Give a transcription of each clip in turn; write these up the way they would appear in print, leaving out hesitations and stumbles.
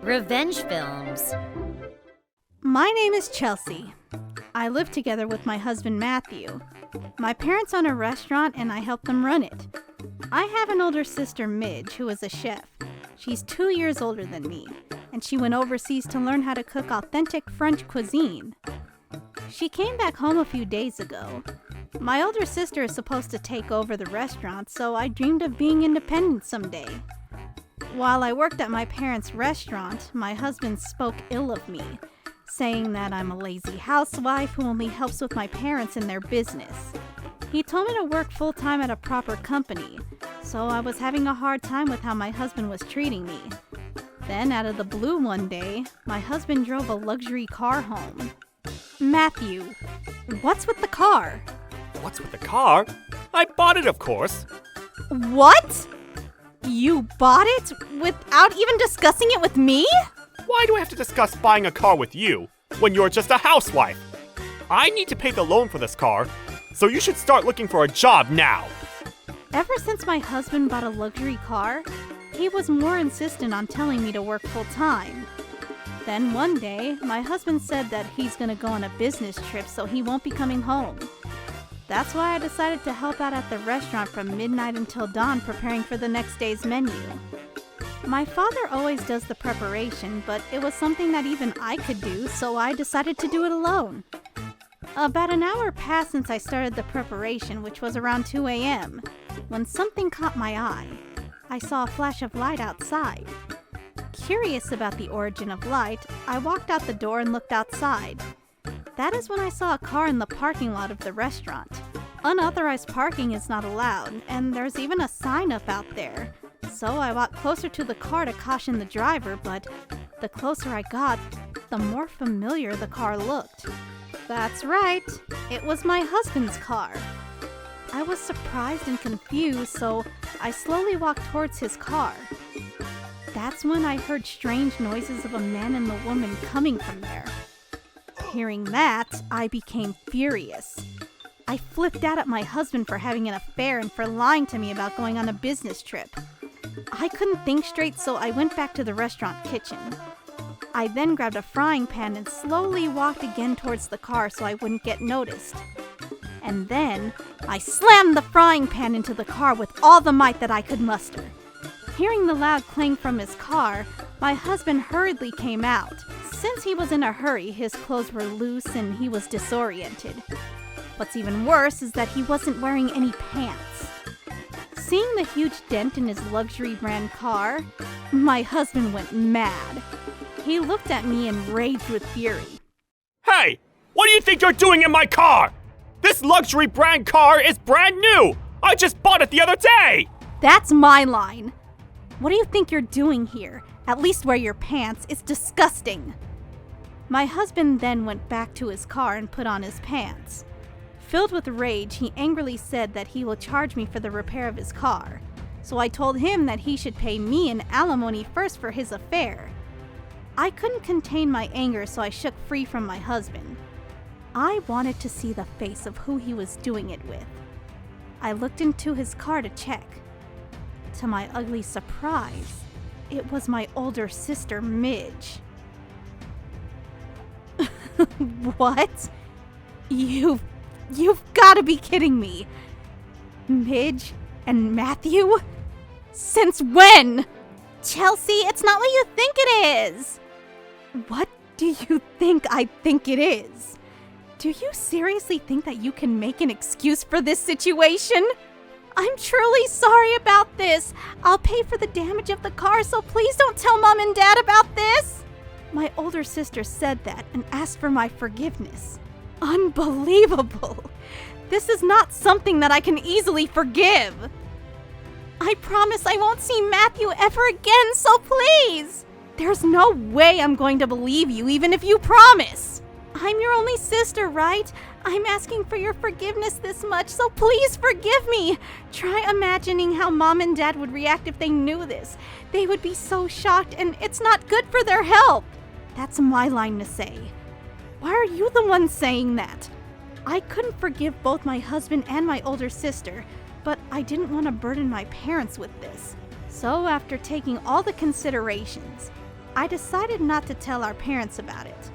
Revenge films. My name is Chelsea. I live together with my husband Matthew. My parents own a restaurant and I help them run it. I have an older sister, Midge, who is a chef. She's 2 years older than me, and she went overseas to learn how to cook authentic French cuisine. She came back home a few days ago. My older sister is supposed to take over the restaurant, so I dreamed of being independent someday. While I worked at my parents' restaurant, my husband spoke ill of me, saying that I'm a lazy housewife who only helps with my parents in their business. He told me to work full-time at a proper company, so I was having a hard time with how my husband was treating me. Then, out of the blue one day, my husband drove a luxury car home. Matthew, what's with the car? What's with the car? I bought it, of course. What? You bought it without even discussing it with me? Why do I have to discuss buying a car with you when you're just a housewife? I need to pay the loan for this car, so you should start looking for a job now. Ever since my husband bought a luxury car, he was more insistent on telling me to work full-time. Then one day, my husband said that he's gonna go on a business trip, so he won't be coming home. That's why I decided to help out at the restaurant from midnight until dawn preparing for the next day's menu. My father always does the preparation, but it was something that even I could do, so I decided to do it alone. About an hour passed since I started the preparation, which was around 2 a.m., when something caught my eye. I saw a flash of light outside. Curious about the origin of light, I walked out the door and looked outside. That is when I saw a car in the parking lot of the restaurant. Unauthorized parking is not allowed, and there's even a sign up out there. So I walked closer to the car to caution the driver, but the closer I got, the more familiar the car looked. That's right, it was my husband's car. I was surprised and confused, so I slowly walked towards his car. That's when I heard strange noises of a man and a woman coming from there. Hearing that, I became furious. I flipped out at my husband for having an affair and for lying to me about going on a business trip. I couldn't think straight, so I went back to the restaurant kitchen. I then grabbed a frying pan and slowly walked again towards the car so I wouldn't get noticed. And then, I slammed the frying pan into the car with all the might that I could muster. Hearing the loud clang from his car, my husband hurriedly came out. Since he was in a hurry, his clothes were loose and he was disoriented. What's even worse is that he wasn't wearing any pants. Seeing the huge dent in his luxury brand car, my husband went mad. He looked at me and raged with fury. Hey, what do you think you're doing in my car? This luxury brand car is brand new! I just bought it the other day! That's my line. What do you think you're doing here? At least wear your pants. It's disgusting. My husband then went back to his car and put on his pants. Filled with rage, he angrily said that he will charge me for the repair of his car. So I told him that he should pay me an alimony first for his affair. I couldn't contain my anger, so I shook free from my husband. I wanted to see the face of who he was doing it with. I looked into his car to check. To my ugly surprise, it was my older sister, Midge. What? You've got to be kidding me. Midge and Matthew? Since when? Chelsea, it's not what you think it is. What do you think I think it is? Do you seriously think that you can make an excuse for this situation? I'm truly sorry about this. I'll pay for the damage of the car, so please don't tell Mom and Dad about this. My older sister said that and asked for my forgiveness. Unbelievable. This is not something that I can easily forgive. I promise I won't see Matthew ever again, so please. There's no way I'm going to believe you, even if you promise. I'm your only sister, right? I'm asking for your forgiveness this much, so please forgive me. Try imagining how Mom and Dad would react if they knew this. They would be so shocked, and it's not good for their health. That's my line to say. Why are you the one saying that? I couldn't forgive both my husband and my older sister, but I didn't want to burden my parents with this. So after taking all the considerations, I decided not to tell our parents about it.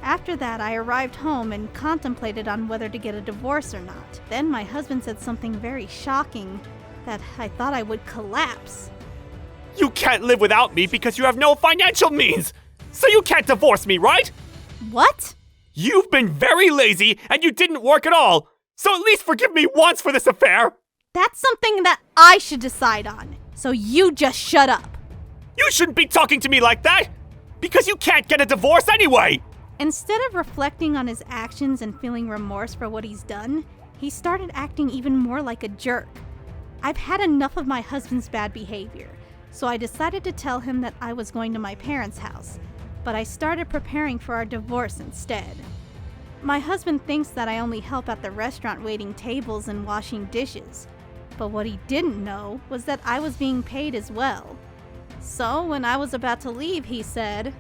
After that, I arrived home and contemplated on whether to get a divorce or not. Then my husband said something very shocking that I thought I would collapse. You can't live without me because you have no financial means! So you can't divorce me, right? What? You've been very lazy and you didn't work at all! So at least forgive me once for this affair! That's something that I should decide on, so you just shut up. You shouldn't be talking to me like that! Because you can't get a divorce anyway! Instead of reflecting on his actions and feeling remorse for what he's done, he started acting even more like a jerk. I've had enough of my husband's bad behavior, so I decided to tell him that I was going to my parents' house, but I started preparing for our divorce instead. My husband thinks that I only help at the restaurant waiting tables and washing dishes, but what he didn't know was that I was being paid as well. So when I was about to leave, he said,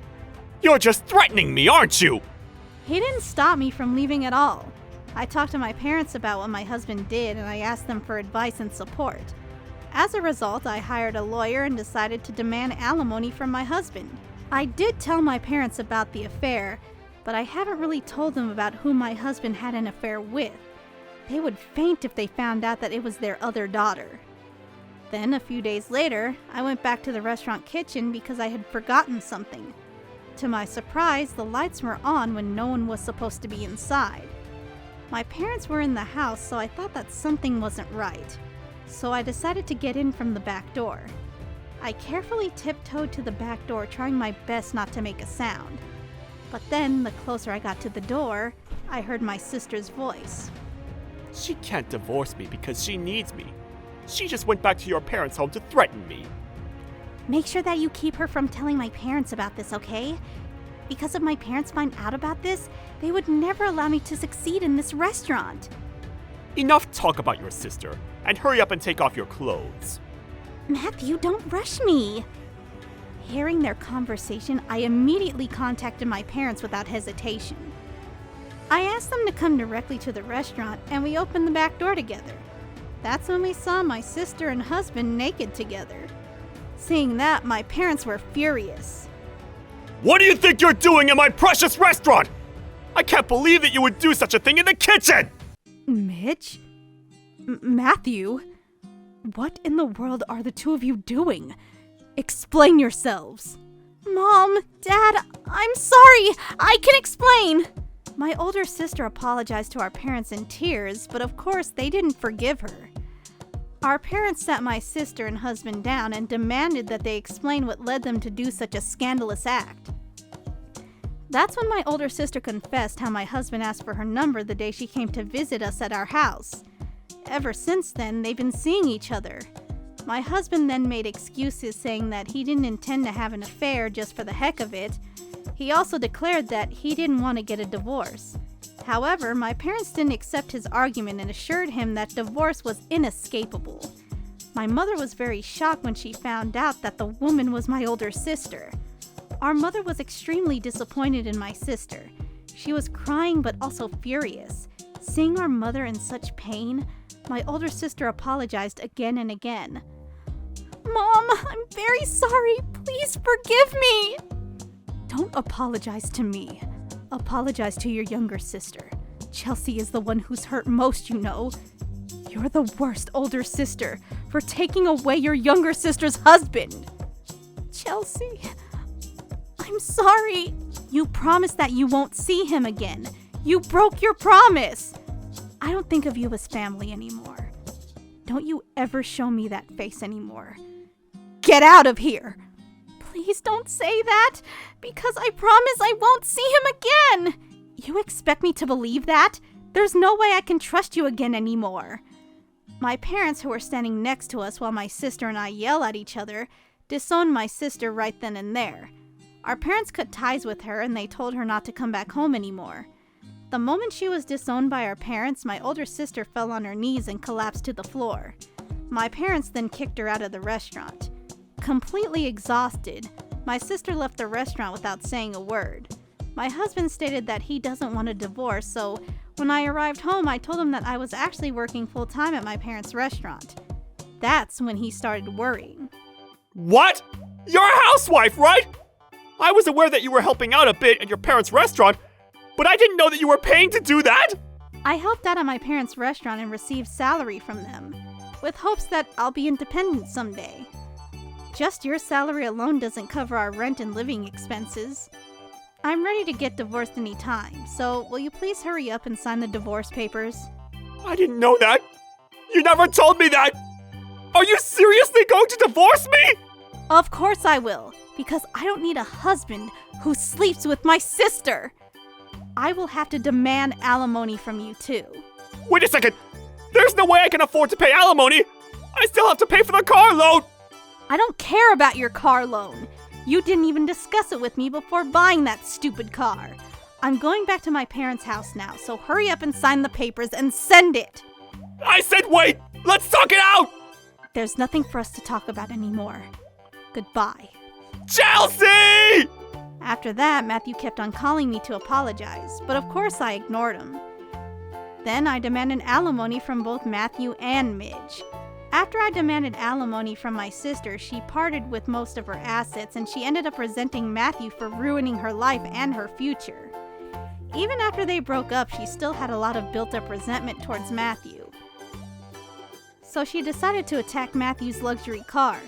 You're just threatening me, aren't you? He didn't stop me from leaving at all. I talked to my parents about what my husband did and I asked them for advice and support. As a result, I hired a lawyer and decided to demand alimony from my husband. I did tell my parents about the affair, but I haven't really told them about who my husband had an affair with. They would faint if they found out that it was their other daughter. Then, a few days later, I went back to the restaurant kitchen because I had forgotten something. To my surprise, the lights were on when no one was supposed to be inside. My parents were in the house, so I thought that something wasn't right. So I decided to get in from the back door. I carefully tiptoed to the back door, trying my best not to make a sound. But then, the closer I got to the door, I heard my sister's voice. She can't divorce me because she needs me. She just went back to your parents' home to threaten me. Make sure that you keep her from telling my parents about this, okay? Because if my parents find out about this, they would never allow me to succeed in this restaurant. Enough talk about your sister, and hurry up and take off your clothes. Matthew, don't rush me. Hearing their conversation, I immediately contacted my parents without hesitation. I asked them to come directly to the restaurant, and we opened the back door together. That's when we saw my sister and husband naked together. Seeing that, my parents were furious. What do you think you're doing in my precious restaurant? I can't believe that you would do such a thing in the kitchen! Mitch? Matthew? What in the world are the two of you doing? Explain yourselves. Mom, Dad, I'm sorry. I can explain. My older sister apologized to our parents in tears, but of course they didn't forgive her. Our parents sat my sister and husband down and demanded that they explain what led them to do such a scandalous act. That's when my older sister confessed how my husband asked for her number the day she came to visit us at our house. Ever since then, they've been seeing each other. My husband then made excuses saying that he didn't intend to have an affair just for the heck of it. He also declared that he didn't want to get a divorce. However, my parents didn't accept his argument and assured him that divorce was inescapable. My mother was very shocked when she found out that the woman was my older sister. Our mother was extremely disappointed in my sister. She was crying but also furious. Seeing our mother in such pain, my older sister apologized again and again. Mom, I'm very sorry. Please forgive me. Don't apologize to me. Apologize to your younger sister. Chelsea is the one who's hurt most, you know. You're the worst older sister for taking away your younger sister's husband. Chelsea, I'm sorry. You promised that you won't see him again. You broke your promise. I don't think of you as family anymore. Don't you ever show me that face anymore. Get out of here. Please don't say that, because I promise I won't see him again. You expect me to believe that? There's no way I can trust you again anymore. My parents, who were standing next to us while my sister and I yell at each other, disowned my sister right then and there. Our parents cut ties with her and they told her not to come back home anymore. The moment she was disowned by our parents, my older sister fell on her knees and collapsed to the floor. My parents then kicked her out of the restaurant. Completely exhausted, my sister left the restaurant without saying a word. My husband stated that he doesn't want a divorce, so When I arrived home, I told him that I was actually working full-time at my parents' restaurant. That's when he started worrying. What? You're a housewife, right? I was aware that you were helping out a bit at your parents' restaurant, but I didn't know that you were paying to do that! I helped out at my parents' restaurant and received salary from them, with hopes that I'll be independent someday. Just your salary alone doesn't cover our rent and living expenses. I'm ready to get divorced anytime, so will you please hurry up and sign the divorce papers? I didn't know that! You never told me that! Are you seriously going to divorce me? Of course I will, because I don't need a husband who sleeps with my sister! I will have to demand alimony from you too. Wait a second! There's no way I can afford to pay alimony! I still have to pay for the car loan! I don't care about your car loan. You didn't even discuss it with me before buying that stupid car. I'm going back to my parents' house now, so hurry up and sign the papers and send it! I said wait! Let's talk it out! There's nothing for us to talk about anymore. Goodbye. Chelsea! After that, Matthew kept on calling me to apologize, but of course I ignored him. Then I demanded alimony from both Matthew and Midge. After I demanded alimony from my sister, she parted with most of her assets and she ended up resenting Matthew for ruining her life and her future. Even after they broke up, she still had a lot of built-up resentment towards Matthew. So she decided to attack Matthew's luxury car.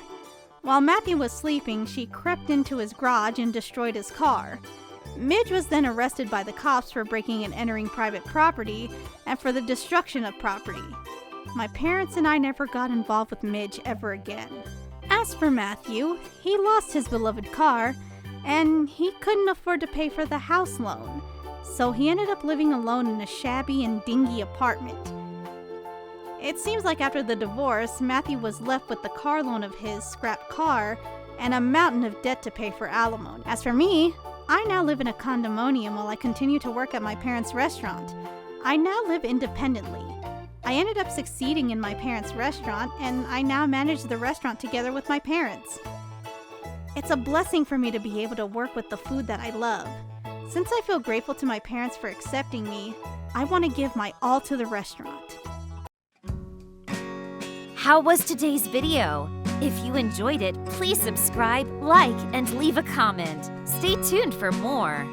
While Matthew was sleeping, she crept into his garage and destroyed his car. Midge was then arrested by the cops for breaking and entering private property and for the destruction of property. My parents and I never got involved with Midge ever again. As for Matthew, he lost his beloved car, and he couldn't afford to pay for the house loan, so he ended up living alone in a shabby and dingy apartment. It seems like after the divorce, Matthew was left with the car loan of his scrapped car and a mountain of debt to pay for alimony. As for me, I now live in a condominium while I continue to work at my parents' restaurant. I now live independently. I ended up succeeding in my parents' restaurant, and I now manage the restaurant together with my parents. It's a blessing for me to be able to work with the food that I love. Since I feel grateful to my parents for accepting me, I want to give my all to the restaurant. How was today's video? If you enjoyed it, please subscribe, like, and leave a comment. Stay tuned for more.